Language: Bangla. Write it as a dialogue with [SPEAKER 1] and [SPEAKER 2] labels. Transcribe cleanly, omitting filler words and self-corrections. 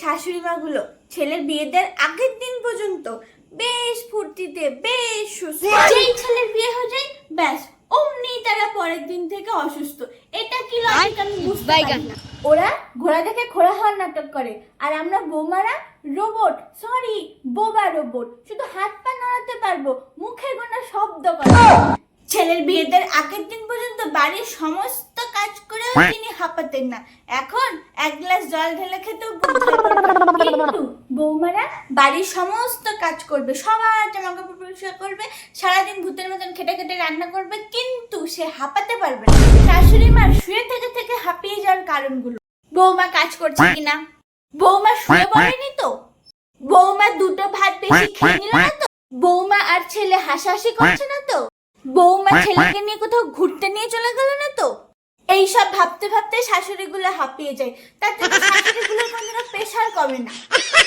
[SPEAKER 1] শাশুড়ি মাগুলো ছেলের বিয়ে দেওয়ার আগের দিন পর্যন্ত বেশ ফুর্তিতে বেশ সুস্থ, যেই ছেলের বিয়ে হয়ে যায় ব্যাস অমনি তারা পরের দিন থেকে অসুস্থ। এটা কি লজিক আমি বুঝতে পারি না। ওরা ঘোড়া দেখে খোড়া হওয়ার নাটক করে, আর আমরা বৌমারা রোবট, সরি বোবা রোবট, শুধু হাত পা নাড়াতে পারবো, মুখে কোনো শব্দ করে। ছেলের বিয়ে দেওয়ার আগের দিন পর্যন্ত বাড়ির সমস্ত কাজ করেও তিনি হাঁপাতেন না, এখন এক গ্লাস জল ঢেলে খেতেও কিন্তু বৌমারা বাড়ির সমস্ত কাজ করবে, সবার জামা কাপড় পরিষ্কার করবে, সারাদিন ভূতের মতন খেটে খেটে রান্না করবে, কিন্তু সে হাঁপাতে পারবে না। শাশুড়ি মার শুয়ে থেকে থেকে হাঁপিয়ে যাওয়ার কারণগুলো: বৌমা কাজ করছে কিনা, বৌমা শুয়ে পড়েনি তো, বৌমা দুটো ভাত বেশি খেয়ে নিল না তো, বৌমা আর ছেলে হাসাহাসি করছে না তো, বৌমা ছেলেকে নিয়ে কোথাও ঘুরতে নিয়ে চলে গেল না তো। এইসব ভাবতে ভাবতে শাশুড়ি গুলো হাঁপিয়ে যায়, তাতে শাশুড়ি গুলোর কোনো প্রেশার কমে না।